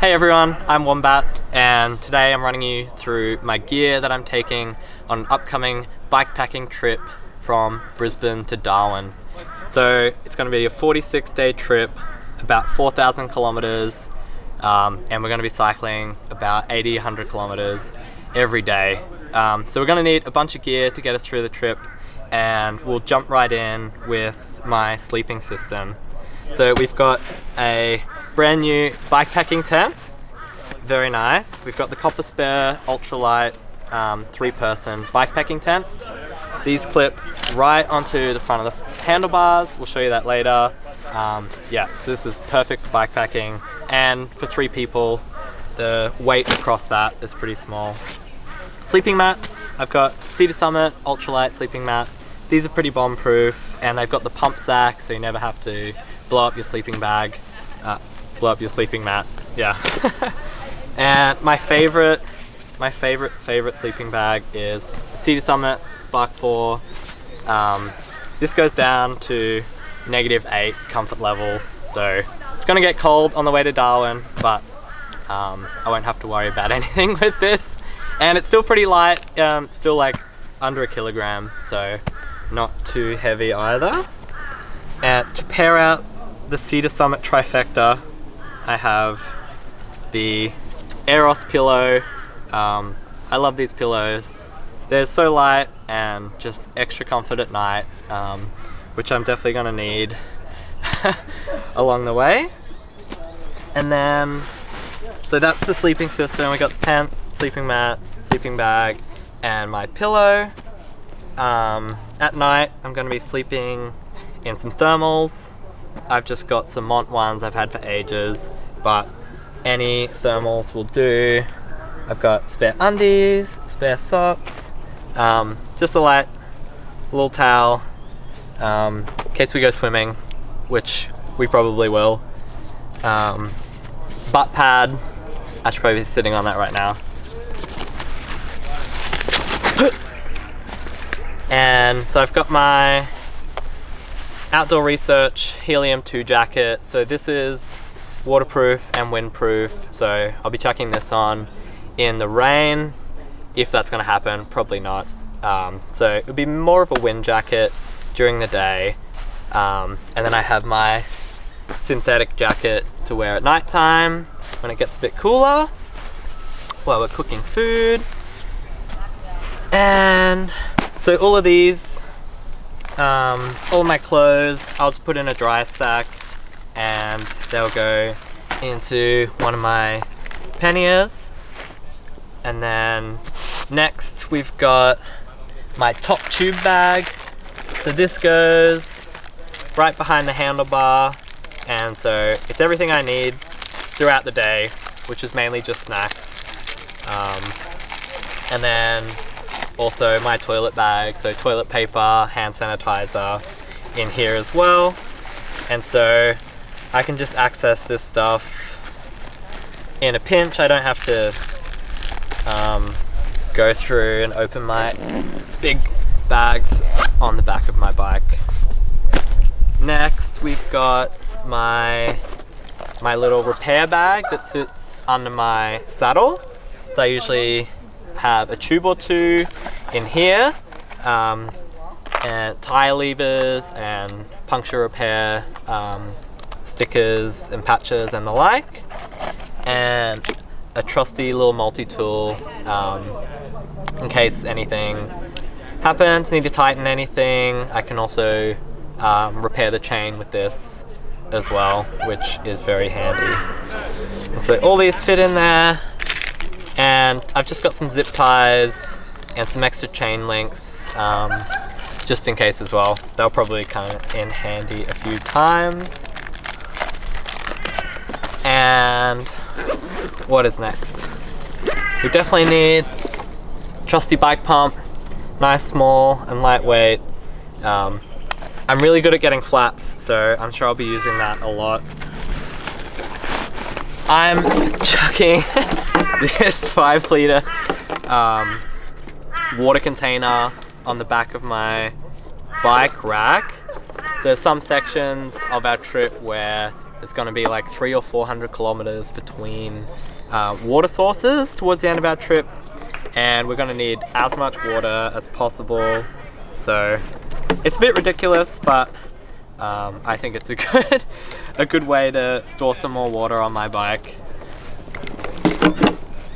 Hey everyone, I'm Wombat, and today I'm running you through my gear that I'm taking on an upcoming bikepacking trip from Brisbane to Darwin. So it's going to be a 46-day trip, about 4,000 kilometers, and we're going to be cycling about 80-100 kilometers every day. So we're going to need a bunch of gear to get us through the trip, and we'll jump right in with my sleeping system. So we've got a brand new bikepacking tent, very nice. We've got the Copper Spare ultralight 3-person bikepacking tent. These clip right onto the front of the handlebars. We'll show you that later. Yeah, so this is perfect for bikepacking, and for 3 people, the weight across that is pretty small. Sleeping mat, I've got Cedar Summit ultralight sleeping mat. These are pretty bomb proof, and they've got the pump sack, so you never have to blow up your sleeping mat, yeah. And my favorite sleeping bag is the Cedar Summit Spark 4. This goes down to -8 comfort level, so it's gonna get cold on the way to Darwin, but I won't have to worry about anything with this. And it's still pretty light, still like under 1 kilogram, so not too heavy either. And to pair out the Cedar Summit trifecta, I have the Eros pillow. I love these pillows. They're so light and just extra comfort at night, which I'm definitely gonna need along the way. And then, so that's the sleeping system. We got the tent, sleeping mat, sleeping bag, and my pillow. At night, I'm gonna be sleeping in some thermals. I've just got some Mont ones I've had for ages, but any thermals will do. I've got spare undies, spare socks, just a light little towel, in case we go swimming, which we probably will. Butt pad, I should probably be sitting on that right now. And so I've got my Outdoor Research Helium 2 jacket. So this is waterproof and windproof, so I'll be chucking this on in the rain, if that's going to happen. Probably not. So it would be more of a wind jacket during the day, and then I have my synthetic jacket to wear at nighttime when it gets a bit cooler while we're cooking food. And so all of these, all of my clothes, I'll just put in a dry stack, and they'll go into one of my panniers. And then next we've got my top tube bag. So this goes right behind the handlebar, and so it's everything I need throughout the day, which is mainly just snacks. And then also my toilet bag, so toilet paper, hand sanitizer in here as well. And so I can just access this stuff in a pinch. I don't have to go through and open my big bags on the back of my bike. Next we've got my little repair bag that sits under my saddle. So I usually have a tube or 2 in here, and tyre levers and puncture repair stickers and patches and the like, and a trusty little multi-tool in case anything happens, need to tighten anything. I can also repair the chain with this as well, which is very handy. And so all these fit in there, and I've just got some zip ties and some extra chain links just in case as well. They'll probably come in handy a few times. And what is next? We definitely need trusty bike pump, nice, small and lightweight. I'm really good at getting flats, so I'm sure I'll be using that a lot. I'm chucking this 5-liter water container on the back of my bike rack. So some sections of our trip where It's going to be like 300 or 400 kilometers between water sources towards the end of our trip, and we're going to need as much water as possible. So it's a bit ridiculous, but I think it's a good way to store some more water on my bike.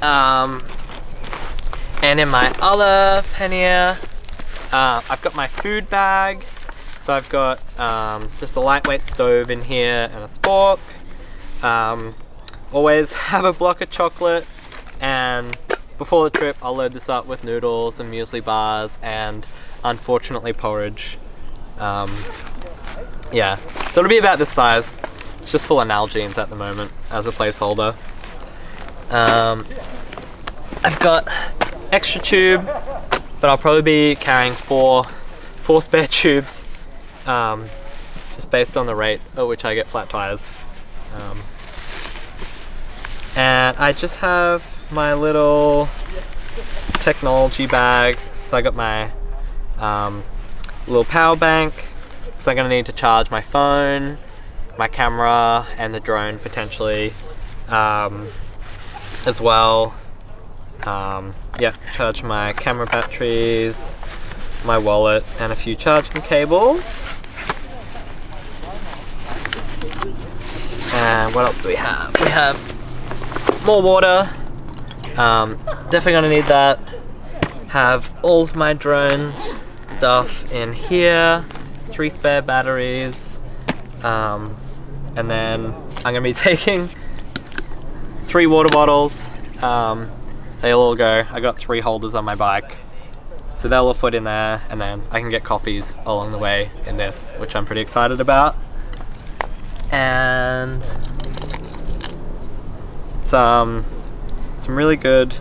And in my other pannier, I've got my food bag. So I've got just a lightweight stove in here and a spork. Always have a block of chocolate, and before the trip I'll load this up with noodles and muesli bars and unfortunately porridge. Yeah, so it'll be about this size. It's just full of Nalgenes at the moment as a placeholder. I've got extra tube, but I'll probably be carrying four spare tubes, just based on the rate at which I get flat tires. And I just have my little technology bag. So I got my little power bank, because I'm going to need to charge my phone, my camera, and the drone potentially as well. Yeah, charge my camera batteries, my wallet, and a few charging cables. And what else do we have? We have more water. Definitely gonna need that. Have all of my drone stuff in here. 3 spare batteries. And then I'm gonna be taking 3 water bottles. They'll all go. I got 3 holders on my bike, so they'll all fit in there, and then I can get coffees along the way in this, which I'm pretty excited about. And some really good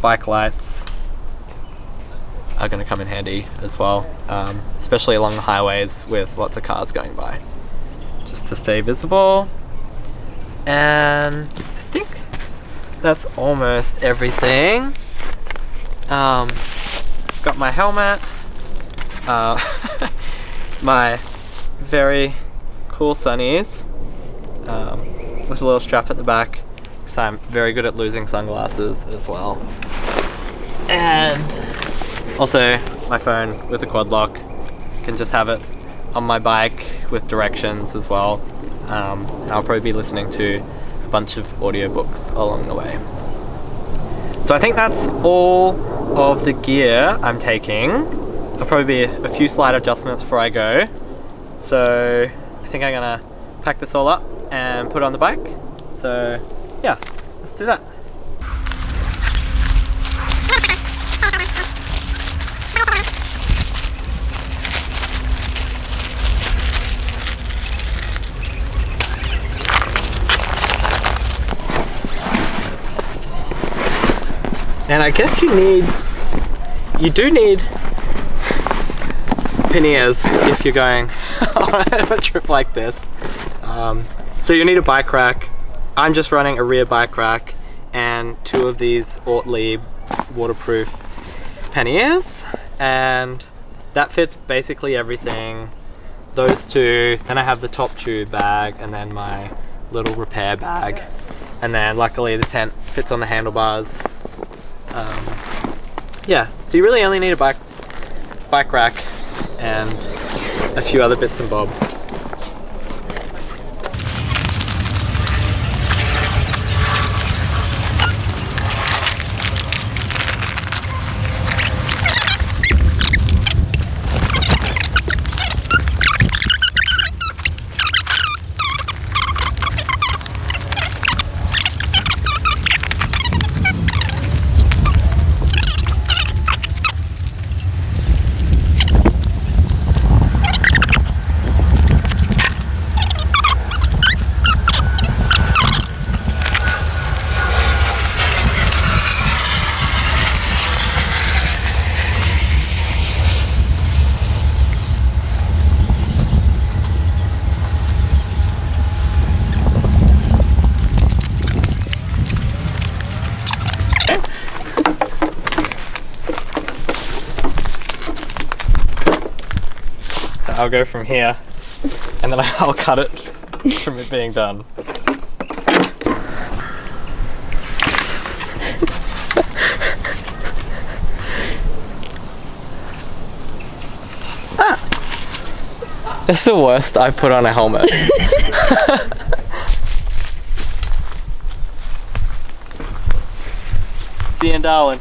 bike lights are going to come in handy as well, especially along the highways with lots of cars going by, just to stay visible. And I think that's almost everything. Got my helmet, my very cool sunnies, with a little strap at the back, because I'm very good at losing sunglasses as well. And also my phone with a Quadlock. Can just have it on my bike with directions as well. I'll probably be listening to a bunch of audiobooks along the way. So I think that's all of the gear I'm taking. There'll probably be a few slight adjustments before I go. So I think I'm gonna pack this all up and put it on the bike. So yeah, let's do that. And I guess you do need panniers if you're going on a trip like this. So you need a bike rack. I'm just running a rear bike rack and 2 of these Ortlieb waterproof panniers, and that fits basically everything. Those 2, then I have the top tube bag, and then my little repair bag, and then luckily the tent fits on the handlebars. Yeah, so you really only need a bike rack and a few other bits and bobs. I'll go from here, and then I'll cut it from it being done. This is the worst I've put on a helmet. See you in Darwin.